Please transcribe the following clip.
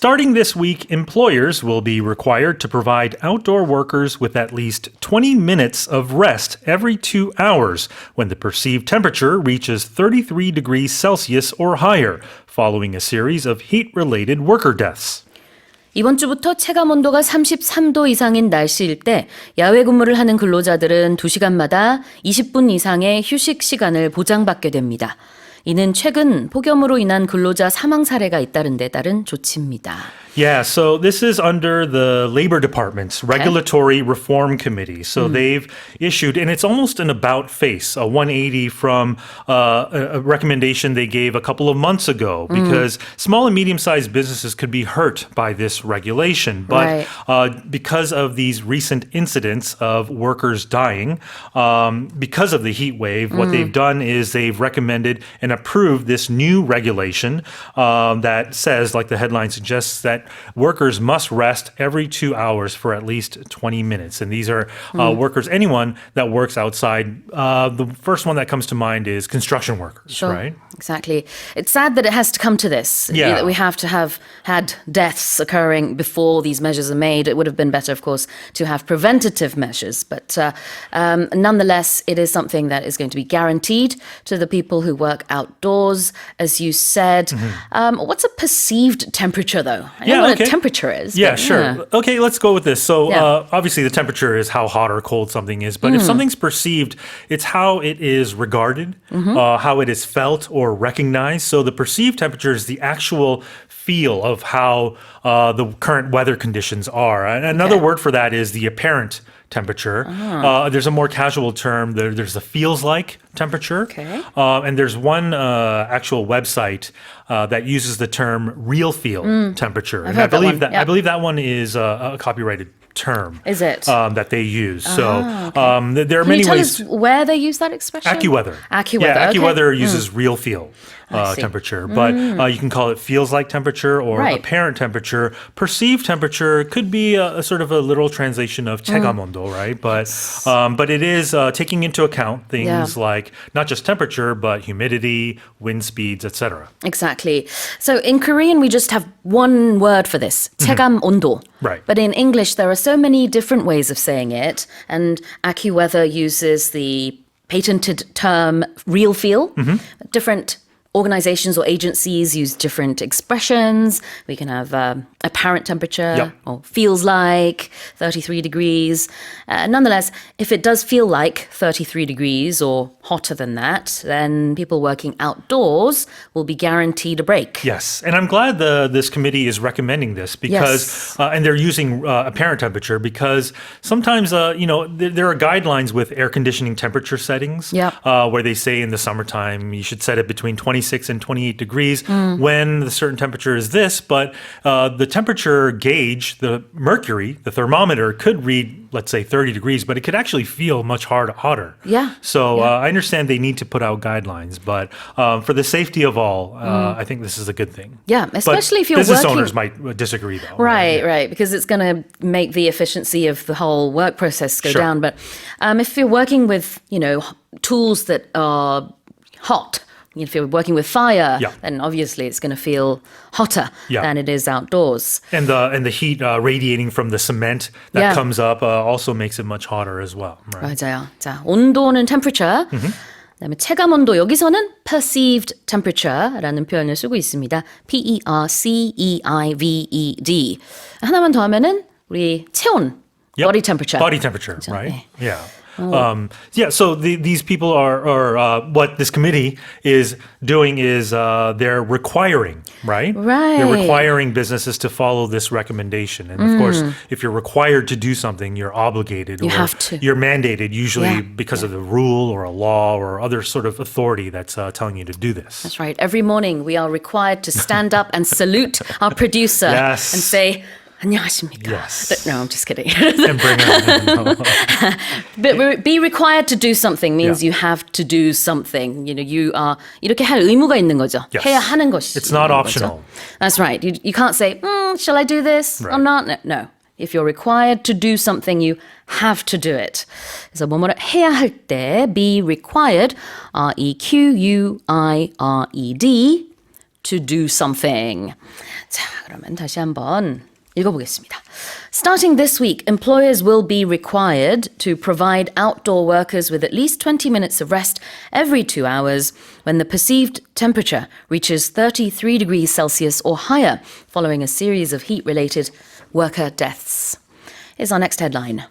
Starting this week, employers will be required to provide outdoor workers with at least 20 minutes of rest every 2 hours when the perceived temperature reaches 33 degrees Celsius or higher, following a series of heat-related worker deaths. 이번 주부터 체감 온도가 33도 이상인 날씨일 때 야외 근무를 하는 근로자들은 2시간마다 20분 이상의 휴식 시간을 보장받게 됩니다. 이는 최근 폭염으로 인한 근로자 사망 사례가 잇따른 데 따른 조치입니다. Yeah, so this is under the Labor Department's Regulatory Reform Committee. So they've issued, and it's almost an about face, a 180 from a recommendation they gave a couple of months ago because small and medium-sized businesses could be hurt by this regulation. But because of these recent incidents of workers dying, because of the heat wave, what they've done is they've recommended and approved this new regulation that says, like the headline suggests, that workers must rest every 2 hours for at least 20 minutes. And these are workers, anyone that works outside. The first one that comes to mind is construction workers, right? Exactly. It's sad that it has to come to this. Yeah. That we have to have had deaths occurring before these measures are made. It would have been better, of course, to have preventative measures. But nonetheless, it is something that is going to be guaranteed to the people who work outdoors, as you said. What's a perceived temperature, though? I know what a temperature is. Yeah, sure. Okay, let's go with this. So obviously the temperature is how hot or cold something is. But if something's perceived, it's how it is regarded, how it is felt or recognized. So the perceived temperature is the actual feel of how the current weather conditions are. And another word for that is the apparent temperature. There's a more casual term. There's the feels like temperature. Okay. And there's one actual website that uses the term real feel temperature. And I believe I believe that one is a copyrighted term. Is it? That they use. So there are Can many you tell ways. us where they use that expression? AccuWeather. AccuWeather. Yeah, okay. AccuWeather uses real feel temperature, but you can call it feels like temperature or apparent temperature. Perceived temperature could be a sort of a literal translation of 체감온도, right? But it is taking into account things like not just temperature, but humidity, wind speeds, etc. Exactly. So in Korean, we just have one word for this, 체감온도. Right. But in English, there are so many different ways of saying it. And AccuWeather uses the patented term real feel. Different organizations or agencies use different expressions. We can have apparent temperature or feels like 33 degrees. Nonetheless, if it does feel like 33 degrees or hotter than that, then people working outdoors will be guaranteed a break. Yes, and I'm glad this committee is recommending this because, and they're using apparent temperature because sometimes, there are guidelines with air conditioning temperature settings where they say in the summertime you should set it between 26 and 28 degrees when the certain temperature is this, but the temperature gauge, the mercury, the thermometer could read, let's say 30 degrees, but it could actually feel much hotter. Yeah. So I understand they need to put out guidelines, but for the safety of all, I think this is a good thing. Yeah, especially if you're business working... owners might disagree though. Right, because it's going to make the efficiency of the whole work process go down. But if you're working with, tools that are hot, if you're working with fire, then obviously it's going to feel hotter than it is outdoors. And the heat radiating from the cement that comes up also makes it much hotter as well. Right? 맞아요. 자, 온도는 temperature. 그다음에 체감 온도 여기서는 perceived temperature라는 표현을 쓰고 있습니다. Perceived. 하나만 더 하면은 우리 체온, body temperature. Body temperature, 그렇죠? right? 네. Yeah. So these people are what this committee is doing is they're requiring, right? Right. They're requiring businesses to follow this recommendation. And of course, if you're required to do something, you're obligated. You have to. You're mandated, usually because of the rule or a law or other sort of authority that's telling you to do this. That's right. Every morning we are required to stand up and salute our producer and say, 안녕하십니까. Yes. No, I'm just kidding. And bring it. But be required to do something means you have to do something. You are 이렇게 할 의무가 있는 거죠. Yes. 해야 하는 것이. It's not optional. That's right. You can't say, shall I do this or not? No. If you're required to do something, you have to do it. 그래서 뭐뭐를 해야 할 때 be required, required, to do something. 자, 그러면 다시 한번 읽어보겠습니다. Starting this week, employers will be required to provide outdoor workers with at least 20 minutes of rest every 2 hours when the perceived temperature reaches 33 degrees Celsius or higher following a series of heat-related worker deaths. Is our next headline.